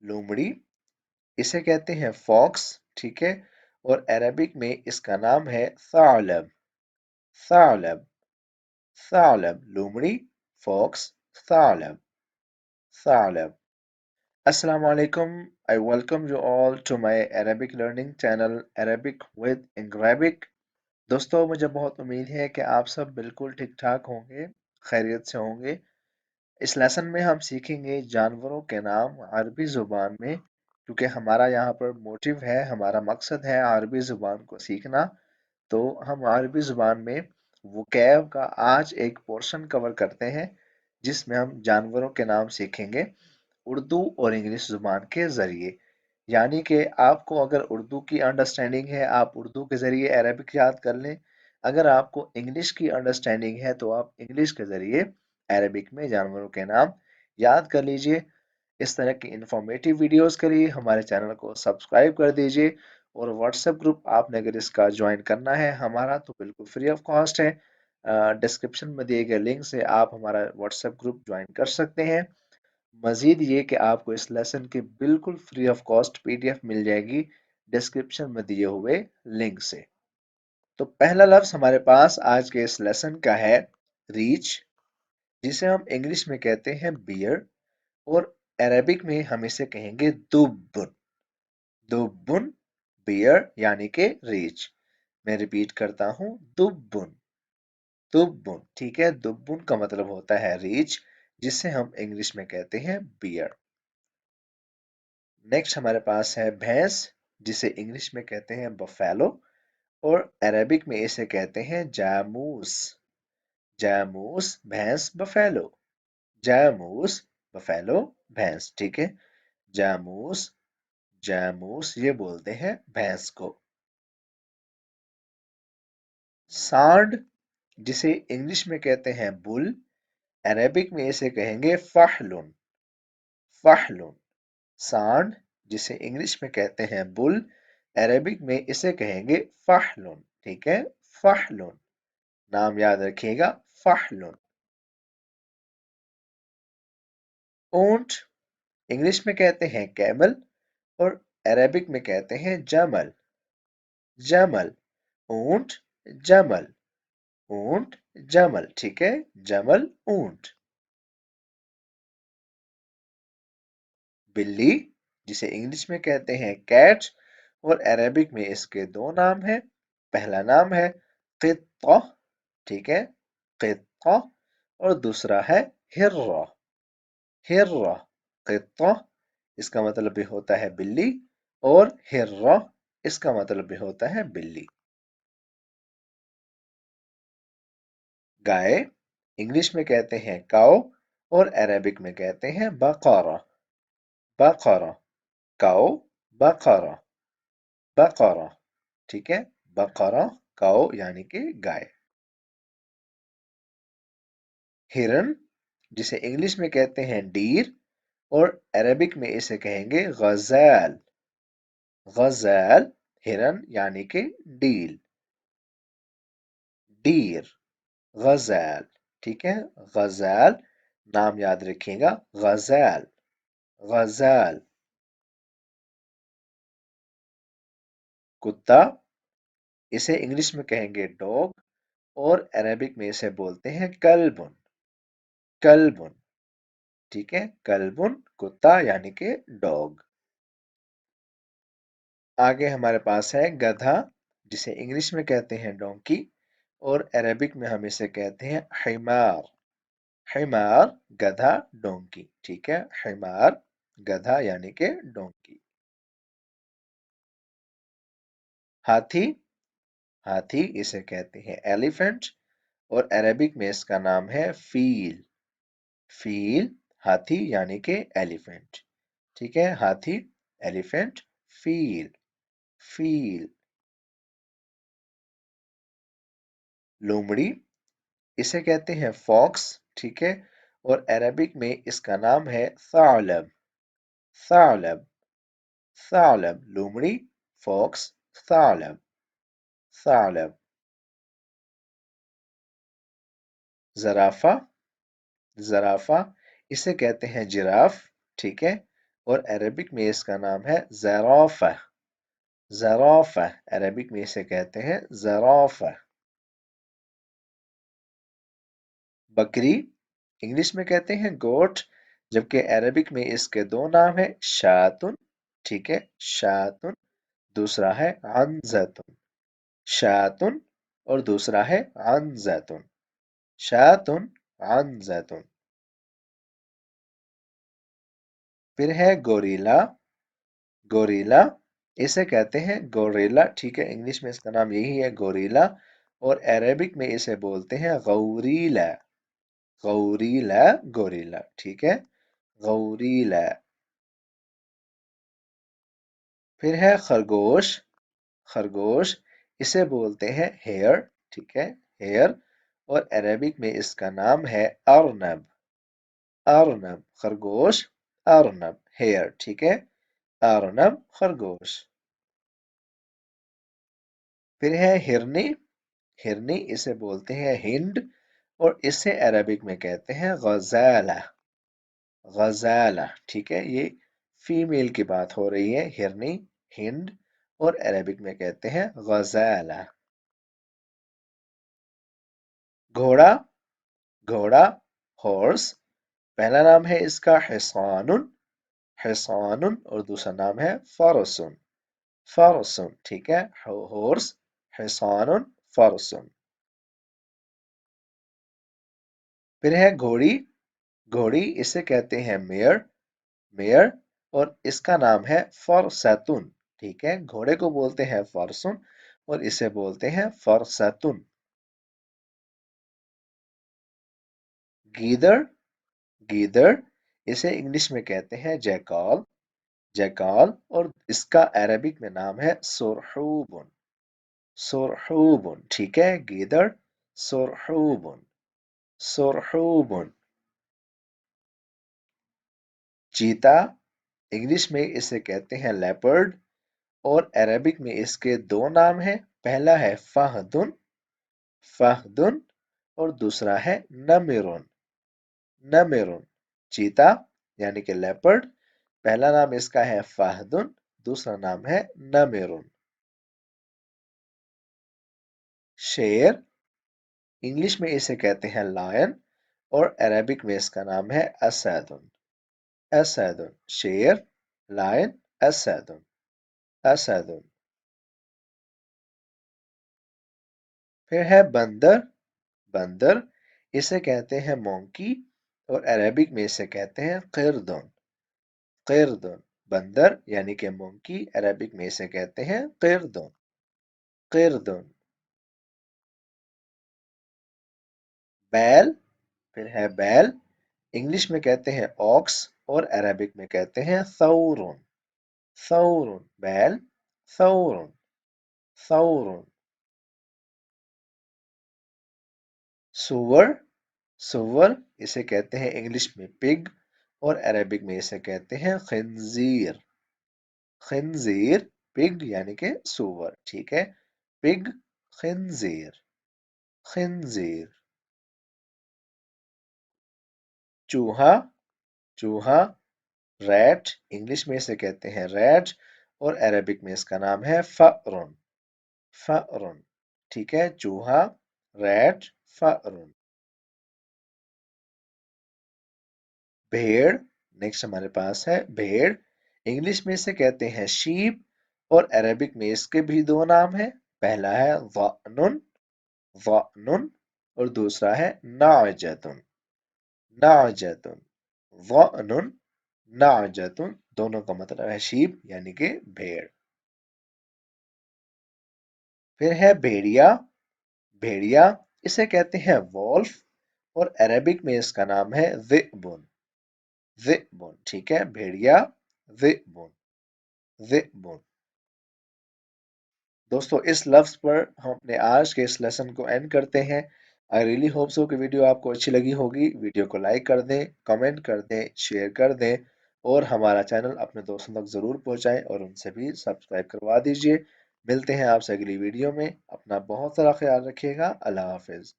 लोमड़ी, इसे कहते हैं फॉक्स, ठीक है। और अरबिक में इसका नाम है सालब। सालब, सालब, लोमड़ी, fox, सालब, सालब। Assalamu alaikum. I welcome you all to my Arabic learning channel Arabic with Arabic. दोस्तों, मुझे बहुत उम्मीद है कि आप सब बिल्कुल ठीक ठाक होंगे, खैरियत से होंगे। इस लेसन में हम सीखेंगे जानवरों के नाम अरबी ज़ुबान में, क्योंकि हमारा यहाँ पर मोटिव है, हमारा मकसद है अरबी ज़ुबान को सीखना। तो हम अरबी ज़ुबान में वोकैब का आज एक पोर्शन कवर करते हैं, जिसमें हम जानवरों के नाम सीखेंगे उर्दू और इंग्लिश ज़ुबान के ज़रिए। यानी कि आपको अगर उर्दू की अंडरस्टैंडिंग है, आप उर्दू के ज़रिए अरबिक याद कर लें। अगर आपको इंग्लिश की अंडरस्टैंडिंग है तो आप इंग्लिश के ज़रिए अरबिक में जानवरों के नाम याद कर लीजिए। इस तरह की इंफॉर्मेटिव वीडियोस के लिए हमारे चैनल को सब्सक्राइब कर दीजिए। और व्हाट्सएप ग्रुप आपने अगर इसका ज्वाइन करना है हमारा, तो बिल्कुल फ्री ऑफ कॉस्ट है। डिस्क्रिप्शन में दिए गए लिंक से आप हमारा व्हाट्सएप ग्रुप ज्वाइन कर सकते हैं। मजीद ये कि आपको इस लेसन की बिल्कुल फ्री ऑफ कॉस्ट पीडीएफ मिल जाएगी डिस्क्रिप्शन में दिए हुए लिंक से। तो पहला लफ्ज हमारे पास आज के इस लेसन का है रीच, जिसे हम इंग्लिश में कहते हैं बियर, और अरेबिक में हम इसे कहेंगे दुब्बुन। दुब्बुन, बियर यानी कि रीच। मैं रिपीट करता हूं, दुब्बुन, दुब्बुन, ठीक है। दुब्बुन का मतलब होता है रीच, जिसे हम इंग्लिश में कहते हैं बियर। नेक्स्ट हमारे पास है भैंस, जिसे इंग्लिश में कहते हैं बफेलो, और अरेबिक में इसे कहते हैं जामूस। जामूस, भैंस, बफेलो। जामूस, बफेलो, भैंस, ठीक है। जामूस, जामूस ये बोलते हैं भैंस को। सांड, जिसे इंग्लिश में कहते हैं बुल, अरेबिक में इसे कहेंगे फाहलुन। फाहलुन, सांड, जिसे इंग्लिश में कहते हैं बुल, अरेबिक में इसे कहेंगे फाहलुन, ठीक है। फाहलुन, नाम याद रखिएगा, फाहलुन। ऊंट, इंग्लिश में कहते हैं कैमल, और अरेबिक में कहते हैं जमल। जमल, ऊंट, जमल, ऊंट, जमल, ठीक है। जमल, ऊंट। बिल्ली, जिसे इंग्लिश में कहते हैं कैट, और अरेबिक में इसके दो नाम हैं। पहला नाम है क़ित्ता, ठीक है, क़ित्ता, और दूसरा है हिर्रा। हिर्रा, क़ित्ता इसका मतलब भी होता है बिल्ली, और हिर्रा इसका मतलब भी होता है बिल्ली। गाय, इंग्लिश में कहते हैं काओ, और अरेबिक में कहते हैं बकरा। बकरा, काओ, बकरा, बकरा, ठीक है। बकरा, काओ यानी कि गाय। हिरन, जिसे इंग्लिश में कहते हैं डीर, और अरेबिक में इसे कहेंगे गज़ैल। गज़ैल, हिरन यानी कि डील। डीर, गज़ैल, ठीक है। गज़ैल, नाम याद रखिएगा, गज़ैल, गज़ैल। कुत्ता, इसे इंग्लिश में कहेंगे डॉग, और अरेबिक में इसे बोलते हैं कल्बुन। कल्बुन, ठीक है। कल्बुन, कुत्ता यानी कि डॉग। आगे हमारे पास है गधा, जिसे इंग्लिश में कहते हैं डोंकी, और अरेबिक में हम इसे कहते हैं हिमार। हिमार, गधा, डोंकी, ठीक है। हिमार, गधा यानी कि डोंकी। हाथी, हाथी इसे कहते हैं एलिफेंट, और अरेबिक में इसका नाम है फील। फील, हाथी यानी कि एलिफेंट, ठीक है। हाथी, एलिफेंट, फील, फील। लोमड़ी, इसे कहते हैं फॉक्स, ठीक है। और अरबिक में इसका नाम है सालब। सालब, सालब, लोमड़ी, फॉक्स, सालब, सालब। जराफा, जराफा इसे कहते हैं जिराफ, ठीक है। اور عربک میں اس کا نام ہے زرافہ. زرافہ عربک میں اسے کہتے ہیں زرافہ. بکری انگلش میں کہتے ہیں گوٹ، جبکہ عربک میں اس کے دو نام ہیں شاتن، ٹھیک ہے، شاتن، دوسرا ہے عنزتن. شاتن اور دوسرا ہے عنزتن. شاتن عنزتن. پھر ہے گوریلا. گوریلا اسے کہتے ہیں گوریلا، ٹھیک ہے، انگلش میں اس کا نام یہی ہے گوریلا، اور عربک میں اسے بولتے ہیں غوریلا. غوریلا گوریلا، ٹھیک ہے، غوریلا. پھر ہے خرگوش. خرگوش اسے بولتے ہیں ہیئر، ٹھیک ہے، ہیئر، اور عربک میں اس کا نام ہے ارنب. ارنب خرگوش، ارنب ہیئر، ٹھیک ہے، ارنب خرگوش. پھر ہے ہرنی. ہرنی اسے بولتے ہیں ہنڈ، اور اسے عربک میں کہتے ہیں غزالہ. غزالہ، ٹھیک ہے، یہ فیمیل کی بات ہو رہی ہے، ہرنی ہنڈ، اور عربک میں کہتے ہیں غزالہ. گھوڑا. گھوڑا ہارس، پہلا نام ہے اس کا حصان. حصان اور دوسرا نام ہے فرسن. فرسن، ٹھیک ہے، ہارس، حصان، فرسن. پھر ہے گھوڑی. گھوڑی اسے کہتے ہیں میئر. میئر، اور اس کا نام ہے فرستن، ٹھیک ہے، گھوڑے کو بولتے ہیں فرسن اور اسے بولتے ہیں فرستن. گیدڑ. گیدڑ اسے انگلش میں کہتے ہیں جیکال. جیکال، اور اس کا عربک میں نام ہے سرحوبن. سرحوبن، ٹھیک ہے، گیدڑ سرحوبن. سرحوبن. چیتا انگلش میں اسے کہتے ہیں لیپرڈ، اور عربک میں اس کے دو نام ہیں، پہلا ہے فہدن. فہدن اور دوسرا ہے نمرن. نمرن. چیتا یعنی کہ لیپرڈ، پہلا نام اس کا ہے فہدن، دوسرا نام ہے نمرن. شیر انگلش میں اسے کہتے ہیں لائن، اور عربک میں اس کا نام ہے اسدن. اسدن. شیر، لائن، اسدن. اسدن. پھر ہے بندر. بندر اسے کہتے ہیں مونکی، اور عربک میں اسے کہتے ہیں قردن. قردن. بندر یعنی کہ مونکی، عربک میں اسے کہتے ہیں قردن. قردن. بیل. پھر ہے بیل انگلش میں کہتے ہیں اوکس، اور عربک میں کہتے ہیں ثورن. ثورن. بیل، ثورن. ثورن. سور. سور اسے کہتے ہیں انگلش میں پگ، اور عربک میں اسے کہتے ہیں خنزیر. خنزیر. پگ یعنی کہ سور، ٹھیک ہے، پگ، خنزیر. خنزیر. چوہا. چوہا ریٹ انگلش میں اسے کہتے ہیں ریٹ، اور عربک میں اس کا نام ہے فأرن. فأرن، ٹھیک ہے، چوہا، ریٹ، فأرن. بھیڑ نیکسٹ ہمارے پاس ہے بھیڑ. انگلش میں اسے کہتے ہیں شیپ، اور عربک میں اس کے بھی دو نام ہیں، پہلا ہے ضأن. ضأن اور دوسرا ہے نعجتن. نعجتن. ضأن، نعجتن، دونوں کا مطلب ہے شیپ یعنی کہ بھیڑ. پھر ہے بھیڑیا. بھیڑیا اسے کہتے ہیں وولف، اور عربک میں اس کا نام ہے ذئبن. ذئبن، ٹھیک ہے، بھیڑیا، ذئبن. ذئبن. دوستو اس لفظ پر ہم اپنے آج کے اس لیسن کو اینڈ کرتے ہیں. آئی ریلی ہوپ سو کہ ویڈیو آپ کو اچھی لگی ہوگی. ویڈیو کو لائک کر دیں، کمنٹ کر دیں، شیئر کر دیں، اور ہمارا چینل اپنے دوستوں تک ضرور پہنچائیں، اور ان سے بھی سبسکرائب کروا دیجئے. ملتے ہیں آپ سے اگلی ویڈیو میں. اپنا بہت سارا خیال رکھیے گا. اللہ حافظ.